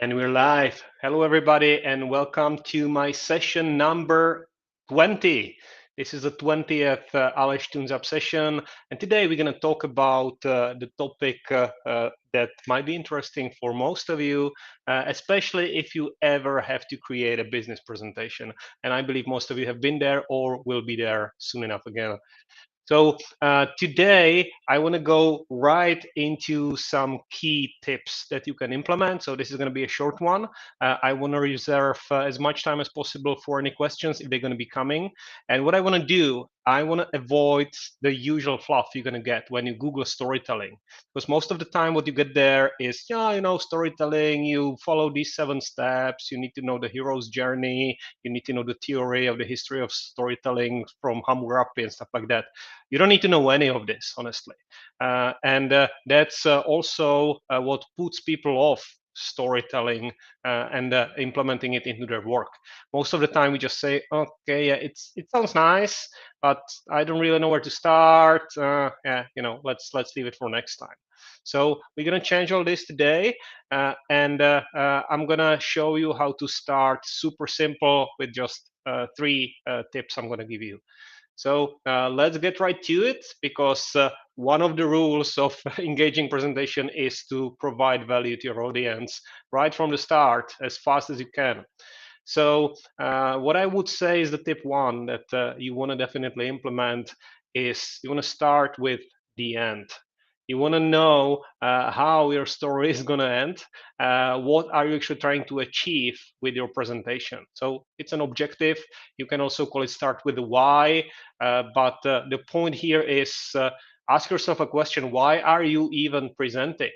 And we're live. Hello, everybody, and welcome to my session number 20. This is the 20th Alex Tunes Up session, and today we're going to talk about the topic that might be interesting for most of you, especially if you ever have to create a business presentation. And I believe most of you have been there or will be there soon enough again. So today I want to go right into some key tips that you can implement. So this is going to be a short one. I want to reserve as much time as possible for any questions if they're going to be coming. And what I want to do, I want to avoid the usual fluff you're going to get when you Google storytelling, because most of the time what you get there is, yeah, storytelling. You follow these 7 steps. You need to know the hero's journey. You need to know the theory of the history of storytelling from Hammurabi and stuff like that. You don't need to know any of this, honestly. And that's also what puts people off storytelling and implementing it into their work. Most of the time, we just say, "Okay, yeah, it sounds nice, but I don't really know where to start. Yeah, let's leave it for next time." So we're gonna change all this today, and I'm gonna show you how to start super simple with just 3 tips I'm gonna give you. So let's get right to it, because one of the rules of engaging presentation is to provide value to your audience right from the start as fast as you can. So what I would say is the tip one that you want to definitely implement is you want to start with the end. You want to know how your story is going to end. What are you actually trying to achieve with your presentation? So it's an objective. You can also call it start with the why. But the point here is ask yourself a question: why are you even presenting?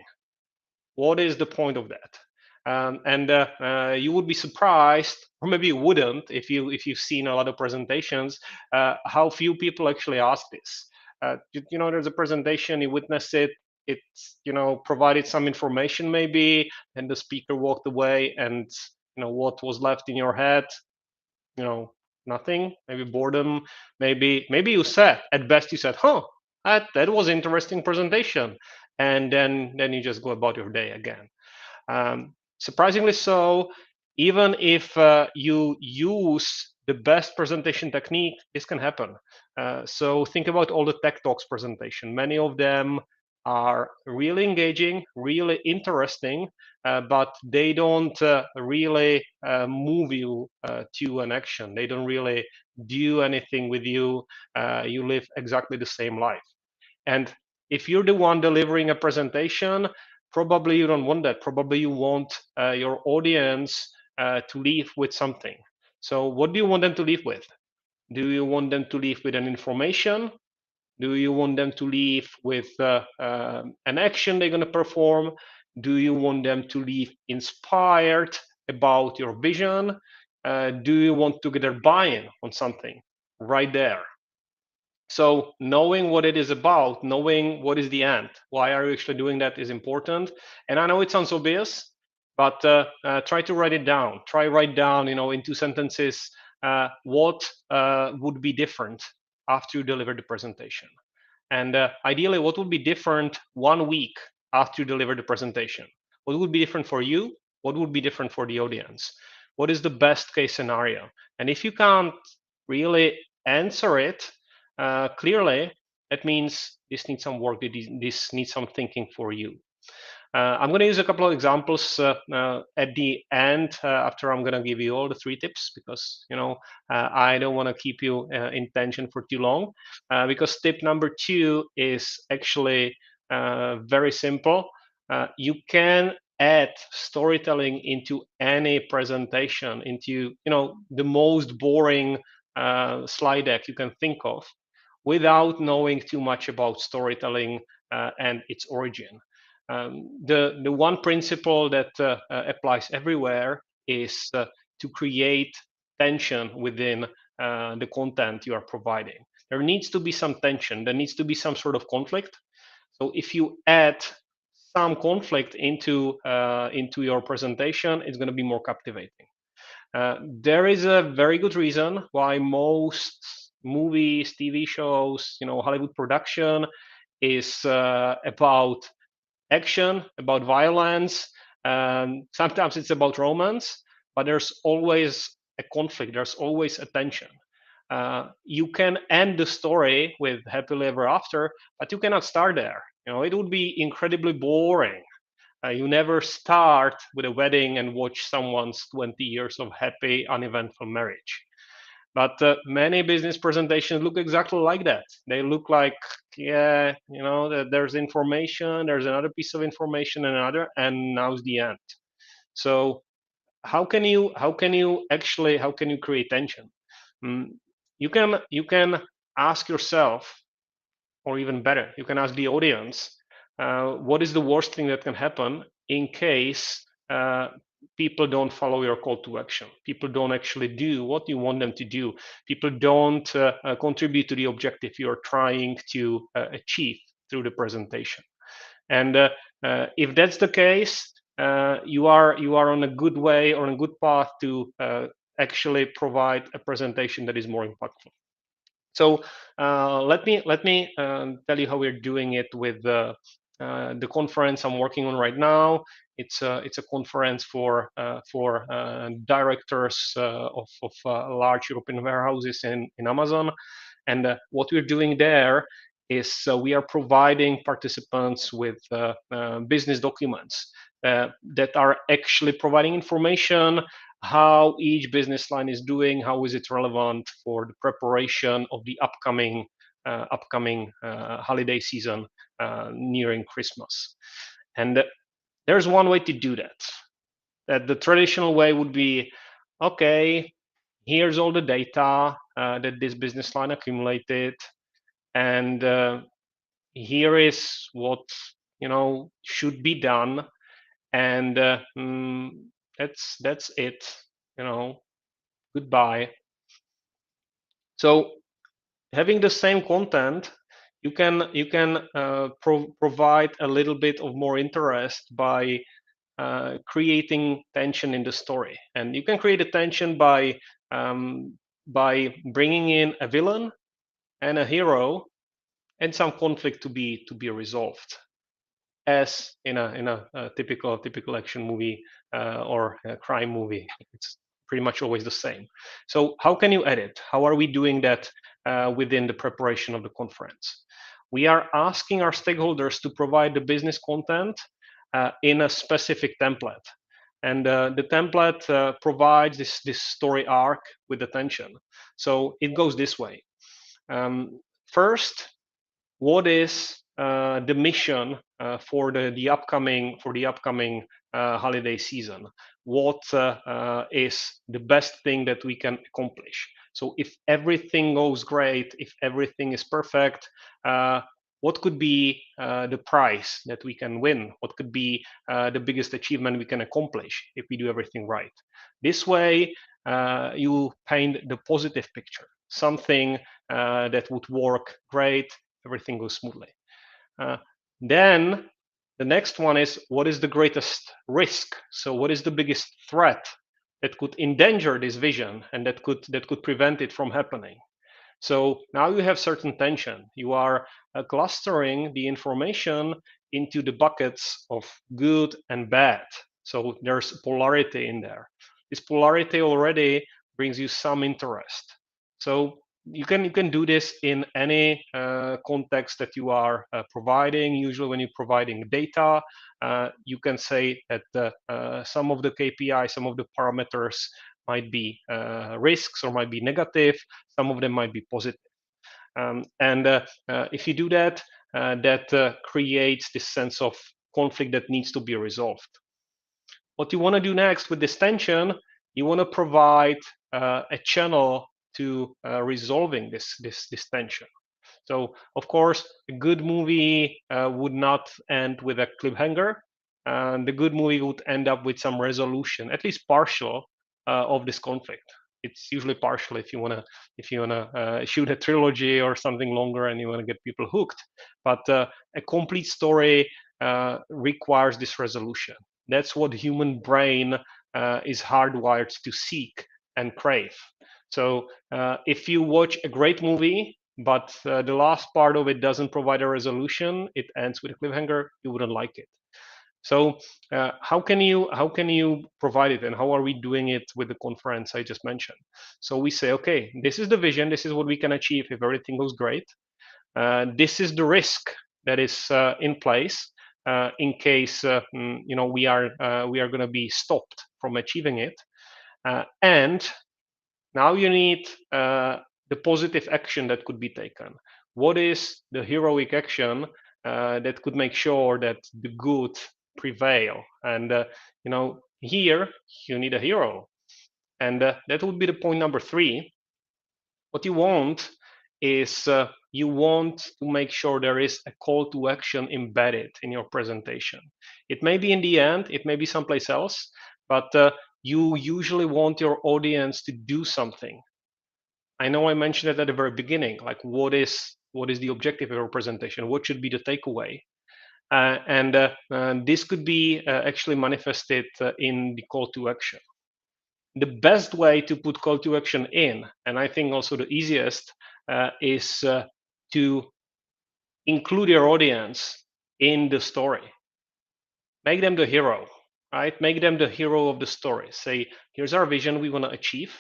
What is the point of that? And you would be surprised, or maybe you wouldn't, if you've seen a lot of presentations, how few people actually ask this. There's a presentation, you witness it, it's provided some information maybe, and the speaker walked away, and what was left in your head, you know, nothing. Maybe boredom. Maybe you said, at best you said, "Huh, that was interesting presentation," and then you just go about your day again. Surprisingly so, even if you use the best presentation technique, this can happen. So think about all the Tech Talks presentation. Many of them are really engaging, really interesting, but they don't really move you to an action. They don't really do anything with you. You live exactly the same life. And if you're the one delivering a presentation, probably you don't want that. Probably you want your audience to leave with something. So what do you want them to leave with? Do you want them to leave with an information? Do you want them to leave with an action they're going to perform? Do you want them to leave inspired about your vision? Do you want to get their buy-in on something right there? So knowing what it is about, knowing what is the end, why are you actually doing that, is important. And I know it sounds obvious, but try to write it down. Try write down, in 2 sentences, what would be different after you deliver the presentation. And ideally, what would be different 1 week after you deliver the presentation? What would be different for you? What would be different for the audience? What is the best case scenario? And if you can't really answer it clearly, that means this needs some work. This needs some thinking for you. I'm going to use a couple of examples at the end after I'm going to give you all the 3 tips, because I don't want to keep you in tension for too long, because tip number 2 is actually very simple. You can add storytelling into any presentation, into the most boring slide deck you can think of, without knowing too much about storytelling and its origin. The one principle that applies everywhere is to create tension within the content you are providing. There needs to be some tension. There needs to be some sort of conflict. So if you add some conflict into your presentation, it's going to be more captivating. There is a very good reason why most movies, TV shows, Hollywood production is about action, about violence, Sometimes it's about romance, but there's always a conflict. There's always a tension. You can end the story with happily ever after, but you cannot start there. It would be incredibly boring. You never start with a wedding and watch someone's 20 years of happy, uneventful marriage. But many business presentations look exactly like that. They look like, yeah, that there's information, there's another piece of information, another, and now's the end. So how can you create tension? Mm, you can ask yourself, or even better, you can ask the audience, what is the worst thing that can happen in case people don't follow your call to action? People don't actually do what you want them to do. People don't contribute to the objective you're trying to achieve through the presentation. And if that's the case, you are on a good way or on a good path to actually provide a presentation that is more impactful. So let me tell you how we're doing it with the conference I'm working on right now. It's a conference for directors of large European warehouses in Amazon, and what we're doing there is we are providing participants with business documents that are actually providing information how each business line is doing, how is it relevant for the preparation of the upcoming holiday season nearing Christmas. And there's one way to do that. That the traditional way would be, okay, here's all the data that this business line accumulated, and here is what should be done, and that's it. Goodbye. So having the same content, you can provide a little bit of more interest by creating tension in the story, and you can create a tension by bringing in a villain and a hero and some conflict to be resolved, as in a typical action movie or a crime movie. It's pretty much always the same. So how can you edit? How are we doing that within the preparation of the conference? We are asking our stakeholders to provide the business content in a specific template. And the template provides this story arc with attention. So it goes this way. First, what is the mission for the upcoming holiday season? What is the best thing that we can accomplish? So if everything goes great, if everything is perfect, what could be the prize that we can win? What could be the biggest achievement we can accomplish if we do everything right? This way, you paint the positive picture, something that would work great, everything goes smoothly. Uh, then the next one is, what is the greatest risk? So what is the biggest threat that could endanger this vision and that could prevent it from happening? So now you have certain tension. You are clustering the information into the buckets of good and bad. So there's polarity in there. This polarity already brings you some interest. So you can do this in any context that you are providing. Usually, when you're providing data, you can say that some of the KPI, some of the parameters might be risks or might be negative. Some of them might be positive. And if you do that, that creates this sense of conflict that needs to be resolved. What you want to do next with this tension, you want to provide a channel to resolving this tension. So, of course, a good movie would not end with a cliffhanger. The good movie would end up with some resolution, at least partial, of this conflict. It's usually partial if you wanna shoot a trilogy or something longer and you wanna get people hooked. But a complete story requires this resolution. That's what human brain is hardwired to seek and crave. So if you watch a great movie, but the last part of it doesn't provide a resolution, it ends with a cliffhanger, you wouldn't like it. So how can you provide it, and how are we doing it with the conference I just mentioned? So we say, okay, this is the vision, this is what we can achieve if everything goes great. This is the risk that is in place in case we are going to be stopped from achieving it. And now you need the positive action that could be taken. What is the heroic action that could make sure that the good prevail? And here you need a hero, and that would be the point number three. What you want is you want to make sure there is a call to action embedded in your presentation. It may be in the end, it may be someplace else, but you usually want your audience to do something. I know I mentioned it at the very beginning, like what is the objective of your presentation? What should be the takeaway? And this could be actually manifested in the call to action. The best way to put call to action in, and I think also the easiest, is to include your audience in the story. Make them the hero, right? Make them the hero of the story. Say, here's our vision we want to achieve.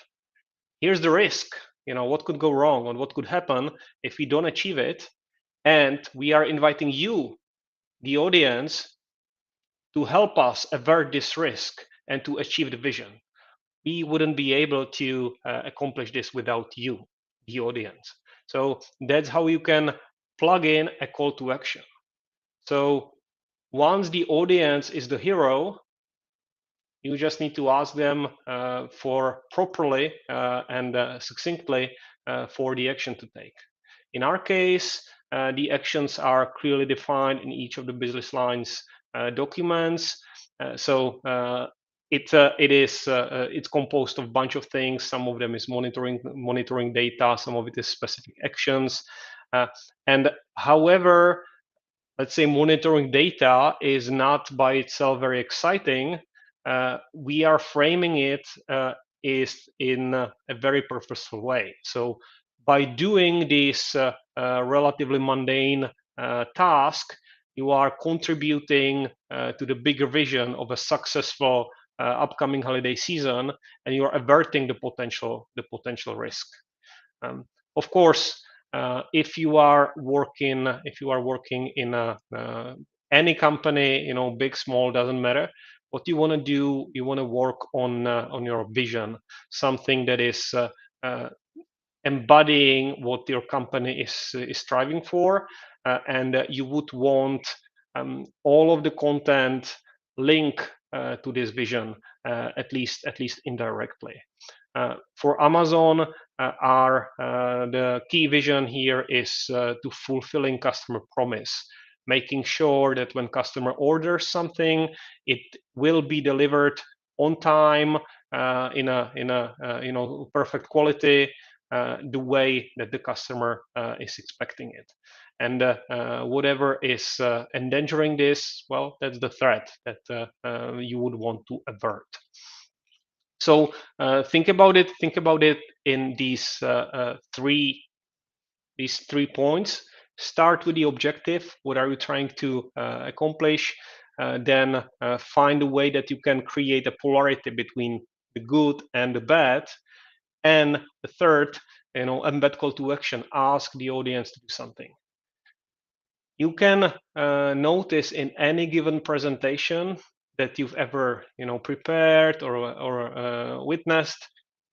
Here's the risk. What could go wrong and what could happen if we don't achieve it. And we are inviting you, the audience, to help us avert this risk and to achieve the vision. We wouldn't be able to accomplish this without you, the audience. So that's how you can plug in a call to action. So once the audience is the hero, you just need to ask them for properly and succinctly for the action to take. In our case, the actions are clearly defined in each of the business lines documents. It's composed of a bunch of things. Some of them is monitoring data. Some of it is specific actions. And however, let's say monitoring data is not by itself very exciting, we are framing it is in a very purposeful way. So by doing this relatively mundane task, you are contributing to the bigger vision of a successful upcoming holiday season, and you are averting the potential risk. Um, of course, if you are working in any company, big, small, doesn't matter. What you want to do, you want to work on your vision, something that is embodying what your company is striving for, and you would want all of the content link to this vision, at least indirectly. For Amazon, our the key vision here is to fulfilling customer promise, making sure that when customer orders something, it will be delivered on time, in a perfect quality, the way that the customer is expecting it. And whatever is endangering this, well, that's the threat that you would want to avert. So think about it. Think about it in these three points. Start with the objective. What are you trying to accomplish? Then find a way that you can create a polarity between the good and the bad. And the third, embed call to action. Ask the audience to do something. You can notice in any given presentation that you've ever prepared or witnessed,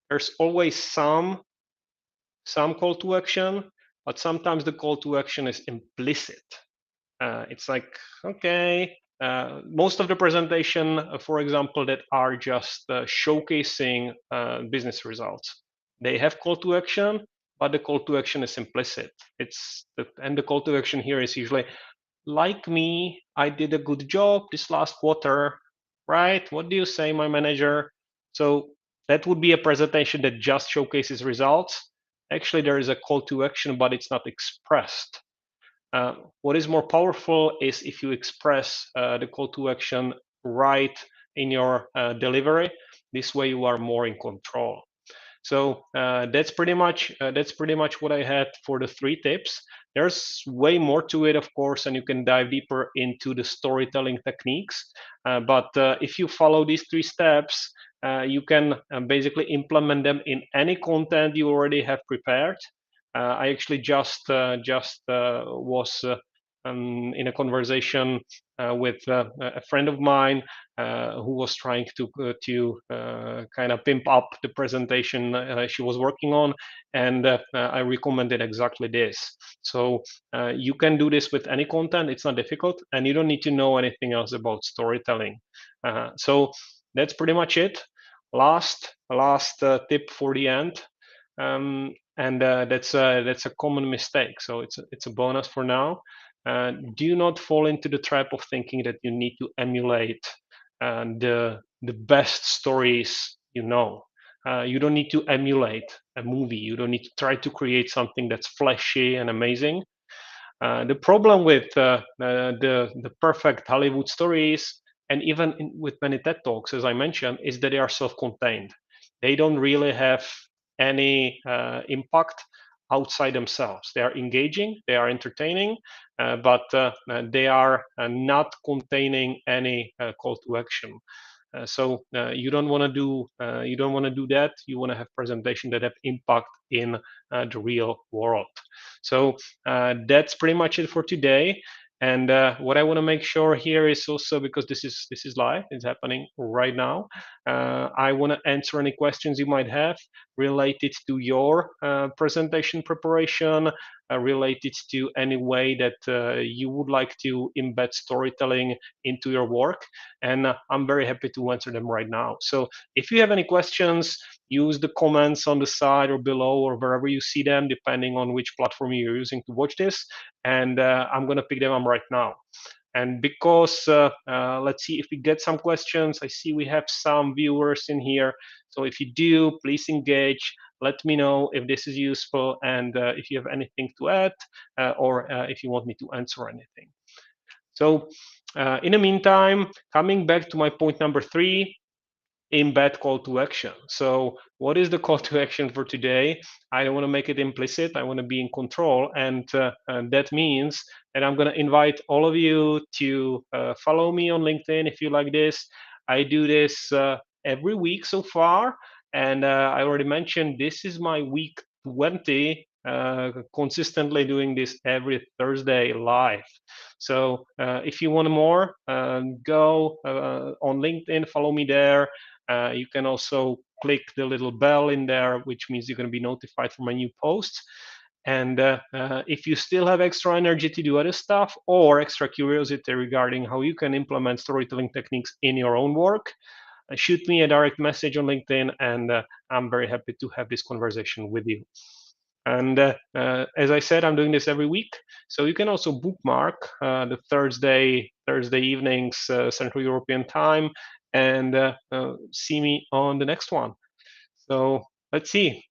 there's always some call to action, but sometimes the call to action is implicit. It's like, okay, most of the presentation, for example, that are just showcasing business results, they have call to action, but the call to action is implicit. And the call to action here is usually, like me, I did a good job this last quarter, right? What do you say, my manager? So that would be a presentation that just showcases results. Actually, there is a call to action, but it's not expressed. What is more powerful is if you express the call to action right in your delivery. This way, you are more in control. So that's pretty much what I had for the 3 tips. There's way more to it, of course, and you can dive deeper into the storytelling techniques. But if you follow these 3 steps, you can basically implement them in any content you already have prepared. I actually just was in a conversation with a friend of mine who was trying to kind of pimp up the presentation she was working on, and I recommended exactly this. So you can do this with any content. It's not difficult, and you don't need to know anything else about storytelling. So that's pretty much it. Last tip for the end. And that's a common mistake. So it's a bonus for now. Do not fall into the trap of thinking that you need to emulate the best stories you know. You don't need to emulate a movie. You don't need to try to create something that's flashy and amazing. The problem with the perfect Hollywood stories, and even with many TED talks, as I mentioned, is that they are self-contained. They don't really have any impact outside themselves. They are engaging, they are entertaining, but they are not containing any call to action. So you don't want to do that. You want to have presentation that have impact in the real world. So that's pretty much it for today. And what I want to make sure here is also, because this is live, it's happening right now. I want to answer any questions you might have related to your presentation preparation, related to any way that you would like to embed storytelling into your work, and I'm very happy to answer them right now. So if you have any questions, use the comments on the side or below or wherever you see them, depending on which platform you're using to watch this, and I'm going to pick them up right now. And because let's see if we get some questions. I see we have some viewers in here. So if you do, please engage. Let me know if this is useful, and if you have anything to add, or if you want me to answer anything. So in the meantime, coming back to my point number 3, embed call to action. So what is the call to action for today? I don't want to make it implicit. I want to be in control, and that means that I'm going to invite all of you to follow me on LinkedIn if you like this. I do this every week so far, and I already mentioned this is my week 20. Consistently doing this every Thursday live. So if you want more, go on LinkedIn, follow me there. You can also click the little bell in there, which means you're going to be notified for my new posts. And if you still have extra energy to do other stuff or extra curiosity regarding how you can implement storytelling techniques in your own work, shoot me a direct message on LinkedIn, and I'm very happy to have this conversation with you. And as I said, I'm doing this every week, so you can also bookmark the Thursday evenings Central European time, and see me on the next one. So let's see.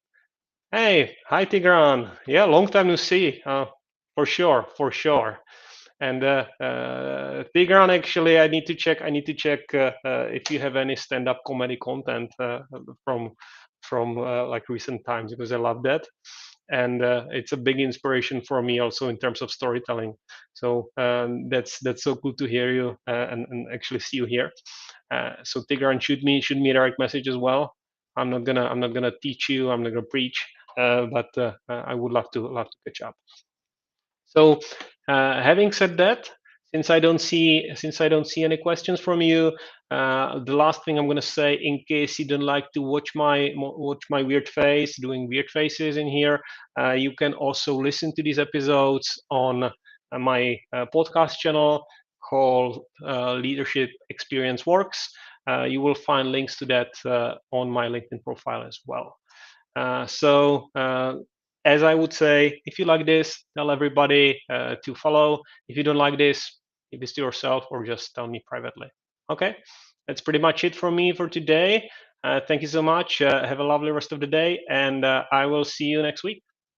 Hey, hi Tigran. Yeah, long time no see. For sure, for sure. And Tigran, actually, I need to check. If you have any stand-up comedy content from like recent times, because I love that, and it's a big inspiration for me also in terms of storytelling. So that's so cool to hear you and actually see you here. So Tigran, shoot me a direct message as well. I'm not gonna teach you. I'm not gonna preach, but I would love to catch up. So, having said that, since I don't see any questions from you, the last thing I'm going to say, in case you don't like to watch my weird face doing weird faces in here, you can also listen to these episodes on my podcast channel called Leadership Experience Works. You will find links to that on my LinkedIn profile as well. So as I would say, if you like this, tell everybody to follow. If you don't like this, keep this to yourself or just tell me privately. Okay, that's pretty much it from me for today. Thank you so much. Have a lovely rest of the day, and I will see you next week.